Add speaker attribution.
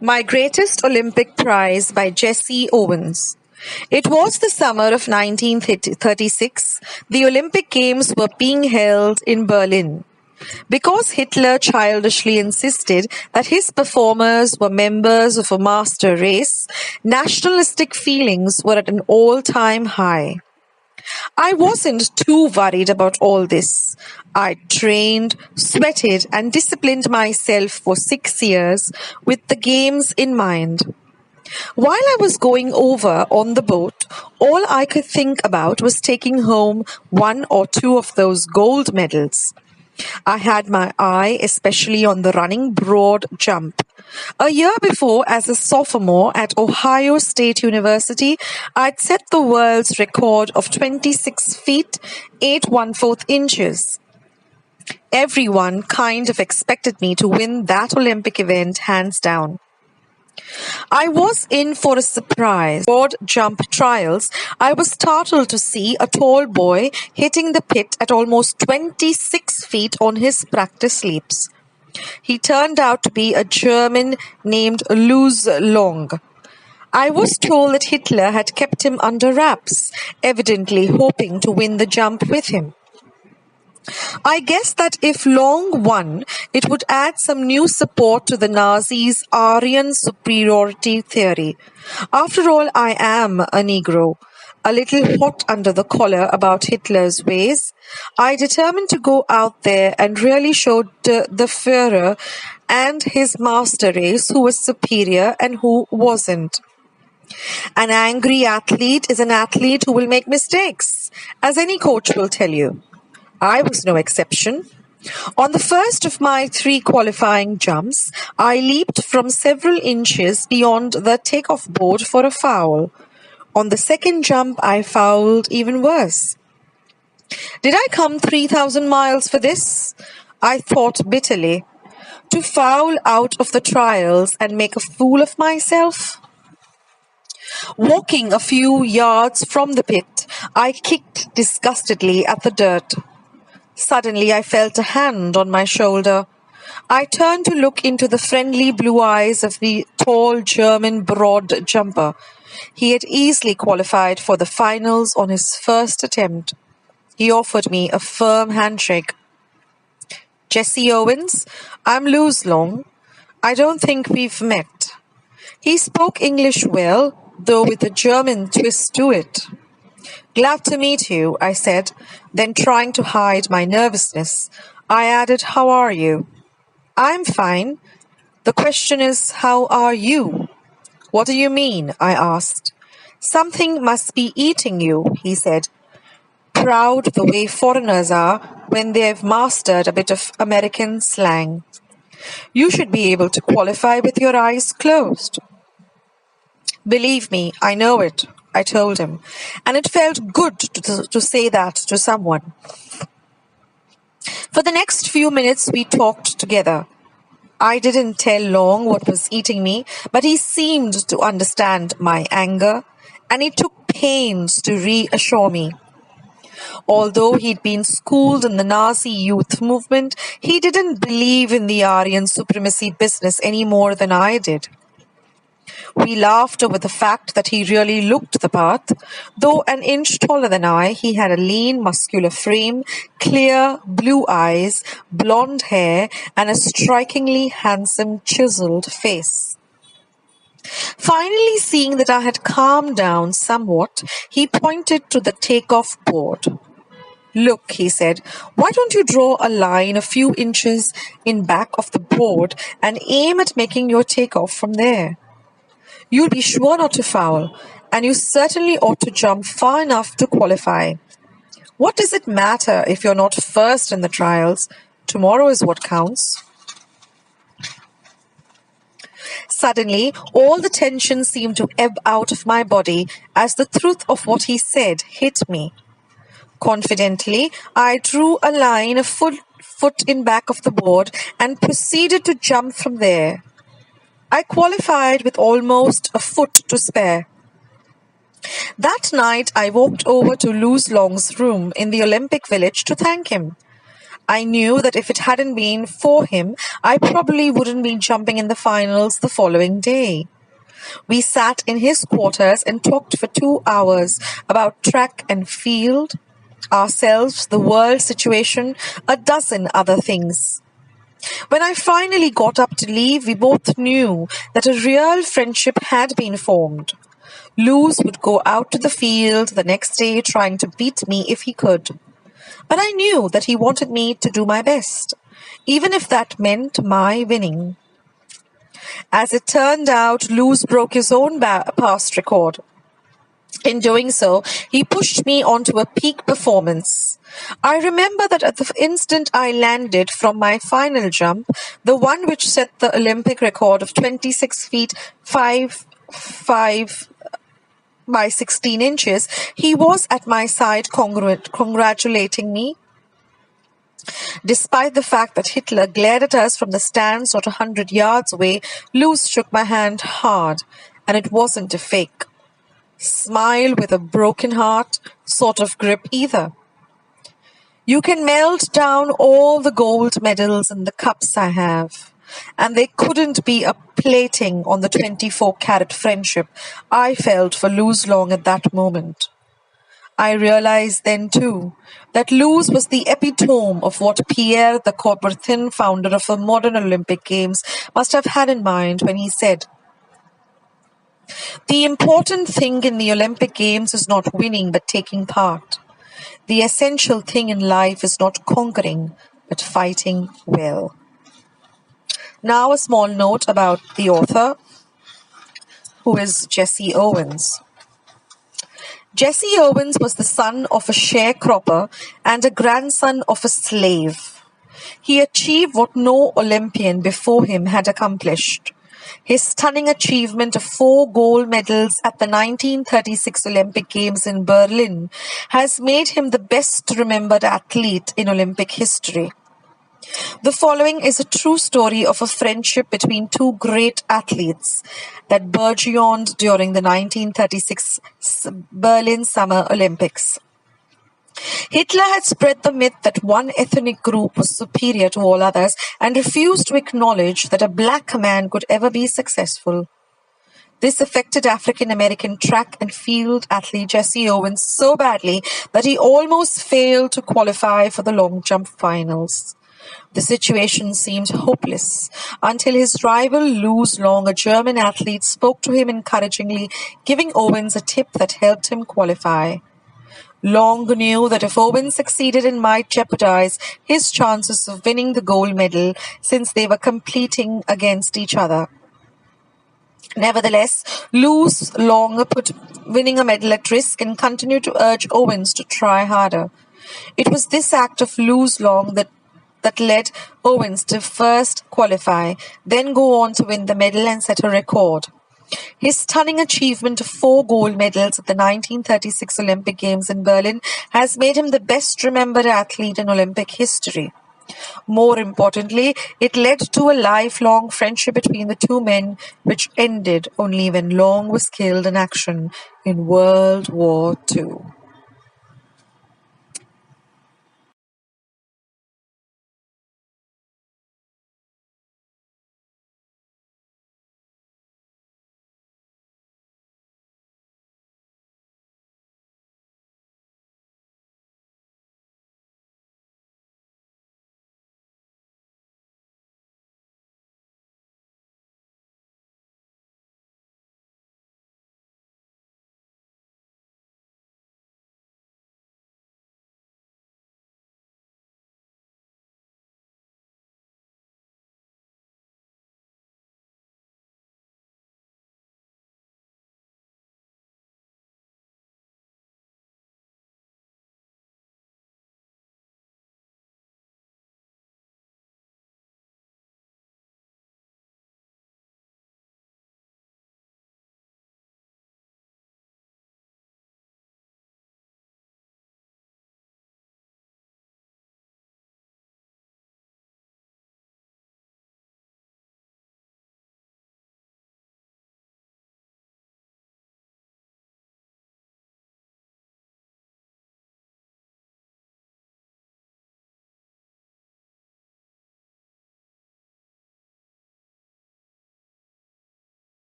Speaker 1: My Greatest Olympic Prize by Jesse Owens. It was the summer of 1936. The Olympic Games were being held in Berlin. Because Hitler childishly insisted that his performers were members of a master race, nationalistic feelings were at an all-time high. I wasn't too worried about all this. I trained, sweated, and disciplined myself for 6 years with the games in mind. While I was going over on the boat, all I could think about was taking home one or two of those gold medals. I had my eye especially on the running broad jump. A year before, as a sophomore at Ohio State University, I'd set the world's record of 26 feet, 8 1/4 inches. Everyone kind of expected me to win that Olympic event hands down. I was in for a surprise. Broad jump trials, I was startled to see a tall boy hitting the pit at almost 26 feet on his practice leaps. He turned out to be a German named Luz Long. I was told that Hitler had kept him under wraps, evidently hoping to win the jump with him. I guess that if Long won, it would add some new support to the Nazis' Aryan superiority theory. After all, I am a Negro, a little hot under the collar about Hitler's ways. I determined to go out there and really show the Führer and his master race who was superior and who wasn't. An angry athlete is an athlete who will make mistakes, as any coach will tell you. I was no exception. On the first of my 3 qualifying jumps, I leaped from several inches beyond the takeoff board for a foul. On the second jump, I fouled even worse. Did I come 3,000 miles for this? I thought bitterly. To foul out of the trials and make a fool of myself? Walking a few yards from the pit, I kicked disgustedly at the dirt. Suddenly, I felt a hand on my shoulder. I turned to look into the friendly blue eyes of the tall German broad jumper. He had easily qualified for the finals on his first attempt. He offered me a firm handshake. Jesse Owens, I'm Luz Long. I don't think we've met. He spoke English well, though with a German twist to it. Glad to meet you, I said, then trying to hide my nervousness, I added, how are you? I'm fine. The question is, how are you? What do you mean? I asked. Something must be eating you, he said, proud the way foreigners are when they've mastered a bit of American slang. You should be able to qualify with your eyes closed. Believe me, I know it, I told him, and it felt good to say that to someone. For the next few minutes, we talked together. I didn't tell Long what was eating me, but he seemed to understand my anger, and he took pains to reassure me. Although he'd been schooled in the Nazi youth movement, he didn't believe in the Aryan supremacy business any more than I did. We laughed over the fact that he really looked the part. Though an inch taller than I, he had a lean, muscular frame, clear blue eyes, blonde hair, and a strikingly handsome, chiseled face. Finally, seeing that I had calmed down somewhat, he pointed to the takeoff board. Look, he said, why don't you draw a line a few inches in back of the board and aim at making your takeoff from there? You'll be sure not to foul, and you certainly ought to jump far enough to qualify. What does it matter if you're not first in the trials? Tomorrow is what counts. Suddenly, all the tension seemed to ebb out of my body as the truth of what he said hit me. Confidently, I drew a line a foot in back of the board and proceeded to jump from there. I qualified with almost a foot to spare. That night, I walked over to Luz Long's room in the Olympic Village to thank him. I knew that if it hadn't been for him, I probably wouldn't be jumping in the finals the following day. We sat in his quarters and talked for 2 hours about track and field, ourselves, the world situation, a dozen other things. When I finally got up to leave, we both knew that a real friendship had been formed. Luz would go out to the field the next day trying to beat me if he could. But I knew that he wanted me to do my best, even if that meant my winning. As it turned out, Luz broke his own past record. In doing so, he pushed me onto a peak performance. I remember that at the instant I landed from my final jump, the one which set the Olympic record of 26 feet 5 by 16 inches, he was at my side congratulating me. Despite the fact that Hitler glared at us from the stands not 100 yards away, Luz shook my hand hard, and it wasn't a fake smile with a broken heart sort of grip either. You can melt down all the gold medals and the cups I have, and they couldn't be a plating on the 24-carat friendship I felt for Luz Long at that moment. I realized then, too, that Luz was the epitome of what Pierre de Coubertin, founder of the modern Olympic Games, must have had in mind when he said, "The important thing in the Olympic Games is not winning but taking part. The essential thing in life is not conquering but fighting well." Now a small note about the author, who is Jesse Owens. Jesse Owens was the son of a sharecropper and a grandson of a slave. He achieved what no Olympian before him had accomplished. His stunning achievement of 4 gold medals at the 1936 Olympic Games in Berlin has made him the best remembered athlete in Olympic history. The following is a true story of a friendship between two great athletes that burgeoned during the 1936 Berlin Summer Olympics. Hitler had spread the myth that one ethnic group was superior to all others and refused to acknowledge that a black man could ever be successful. This affected African-American track and field athlete Jesse Owens so badly that he almost failed to qualify for the long jump finals. The situation seemed hopeless until his rival Luz Long, a German athlete, spoke to him encouragingly, giving Owens a tip that helped him qualify. Long knew that if Owens succeeded, it might jeopardize his chances of winning the gold medal since they were competing against each other. Nevertheless, Luz Long put winning a medal at risk and continued to urge Owens to try harder. It was this act of Luz Long that led Owens to first qualify, then go on to win the medal and set a record. His stunning achievement of 4 gold medals at the 1936 Olympic Games in Berlin has made him the best remembered athlete in Olympic history. More importantly, it led to a lifelong friendship between the two men, which ended only when Long was killed in action in World War II.